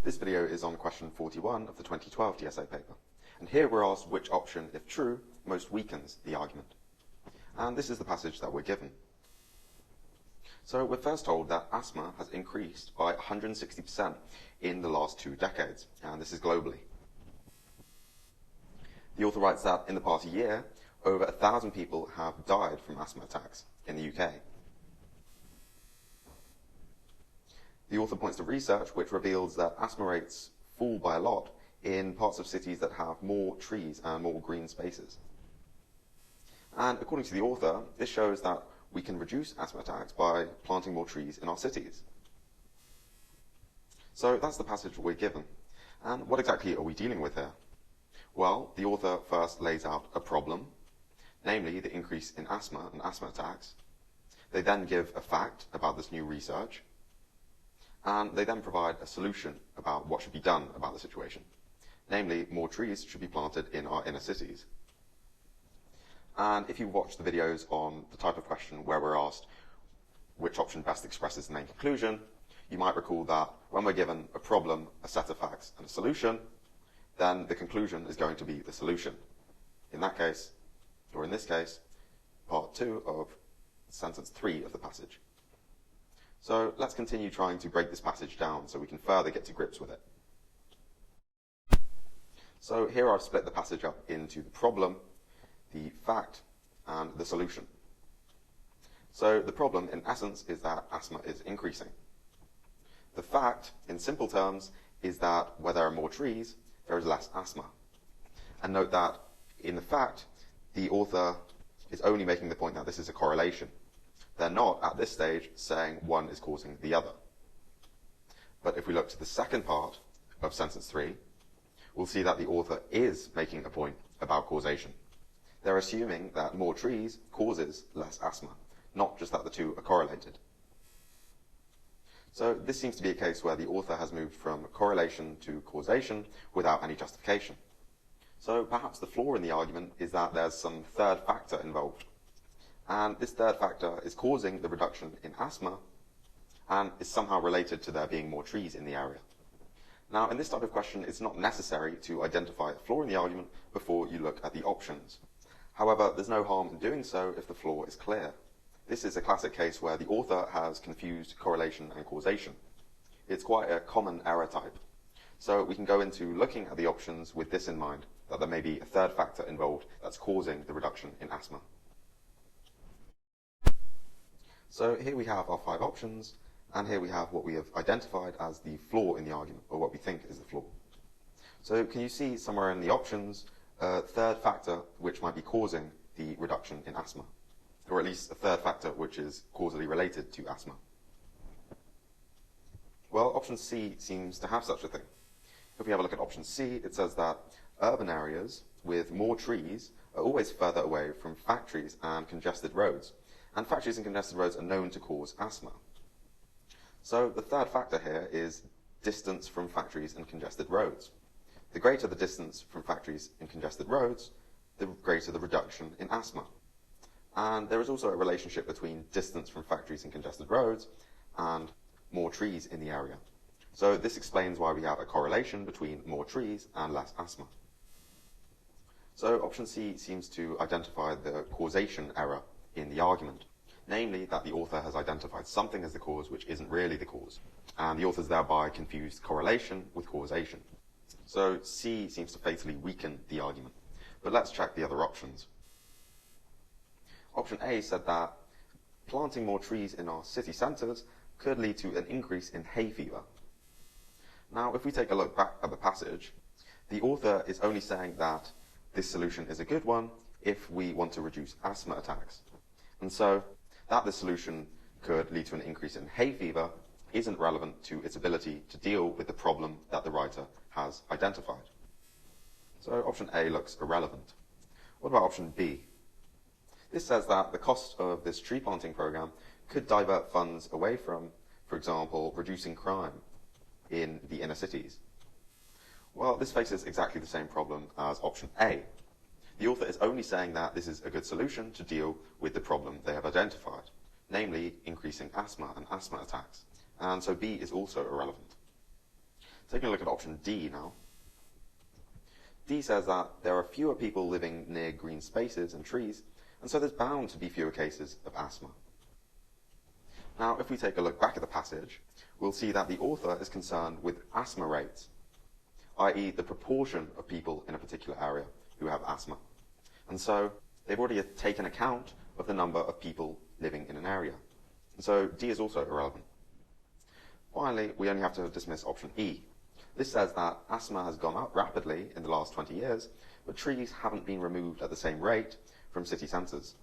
This video is on question 41 of the 2012 TSA paper, and here we're asked which option, if true, most weakens the argument. And this is the passage that we're given. So we're first told that asthma has increased by 160% in the last 2 decades, and this is globally. The author writes that in the past year, over 1,000 people have died from asthma attacks in the UK. The author points to research which reveals that asthma rates fall by a lot in parts of cities that have more trees and more green spaces. And according to the author, this shows that we can reduce asthma attacks by planting more trees in our cities. So that's the passage we're given. And what exactly are we dealing with here? Well, the author first lays out a problem, namely the increase in asthma and asthma attacks. They then give a fact about this new research, and they then provide a solution about what should be done about the situation. Namely, more trees should be planted in our inner cities. And if you watch the videos on the type of question where we're asked which option best expresses the main conclusion, you might recall that when we're given a problem, a set of facts, and a solution, then the conclusion is going to be the solution. In that case, or in this case, part 2 of sentence 3 of the passage. So let's continue trying to break this passage down so we can further get to grips with it. So here I've split the passage up into the problem, the fact, and the solution. So the problem, in essence, is that asthma is increasing. The fact, in simple terms, is that where there are more trees, there is less asthma. And note that in the fact, the author is only making the point that this is a correlation. They're not, at this stage, saying one is causing the other. But if we look to the second part of sentence 3, we'll see that the author is making a point about causation. They're assuming that more trees causes less asthma, not just that the two are correlated. So this seems to be a case where the author has moved from correlation to causation without any justification. So perhaps the flaw in the argument is that there's some third factor involved. And this third factor is causing the reduction in asthma and is somehow related to there being more trees in the area. Now, in this type of question, it's not necessary to identify a flaw in the argument before you look at the options. However, there's no harm in doing so if the flaw is clear. This is a classic case where the author has confused correlation and causation. It's quite a common error type. So we can go into looking at the options with this in mind, that there may be a third factor involved that's causing the reduction in asthma. So here we have our 5 options, and here we have what we have identified as the flaw in the argument, or what we think is the flaw. So can you see somewhere in the options a third factor which might be causing the reduction in asthma? Or at least a third factor which is causally related to asthma? Well, option C seems to have such a thing. If we have a look at option C, it says that urban areas with more trees are always further away from factories and congested roads. And factories and congested roads are known to cause asthma. So the third factor here is distance from factories and congested roads. The greater the distance from factories and congested roads, the greater the reduction in asthma. And there is also a relationship between distance from factories and congested roads and more trees in the area. So this explains why we have a correlation between more trees and less asthma. So option C seems to identify the causation error in the argument, namely that the author has identified something as the cause which isn't really the cause, and the author's thereby confused correlation with causation. So C seems to fatally weaken the argument. But let's check the other options. Option A said that planting more trees in our city centres could lead to an increase in hay fever. Now, if we take a look back at the passage, the author is only saying that this solution is a good one if we want to reduce asthma attacks. And so, that this solution could lead to an increase in hay fever isn't relevant to its ability to deal with the problem that the writer has identified. So option A looks irrelevant. What about option B? This says that the cost of this tree planting program could divert funds away from, for example, reducing crime in the inner cities. Well, this faces exactly the same problem as option A. The author is only saying that this is a good solution to deal with the problem they have identified, namely increasing asthma and asthma attacks. And so B is also irrelevant. Taking a look at option D now. D says that there are fewer people living near green spaces and trees, and so there's bound to be fewer cases of asthma. Now, if we take a look back at the passage, we'll see that the author is concerned with asthma rates, i.e. the proportion of people in a particular area who have asthma. And so they've already taken account of the number of people living in an area. And so D is also irrelevant. Finally, we only have to dismiss option E. This says that asthma has gone up rapidly in the last 20 years, but trees haven't been removed at the same rate from city centres.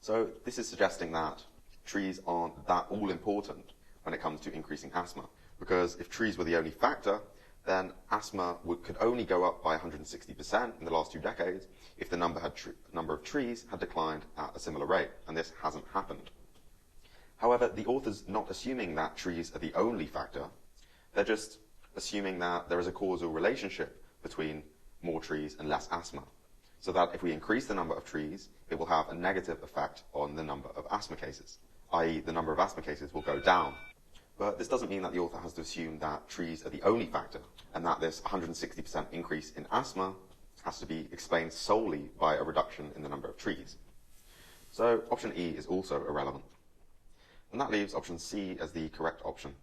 So this is suggesting that trees aren't that all important when it comes to increasing asthma, because if trees were the only factor, then asthma could only go up by 160% in the last 2 decades if the number of trees had declined at a similar rate, and this hasn't happened. However, the author's not assuming that trees are the only factor. They're just assuming that there is a causal relationship between more trees and less asthma, so that if we increase the number of trees, it will have a negative effect on the number of asthma cases, i.e. the number of asthma cases will go down. But this doesn't mean that the author has to assume that trees are the only factor, and that this 160% increase in asthma has to be explained solely by a reduction in the number of trees. So option E is also irrelevant. And that leaves option C as the correct option.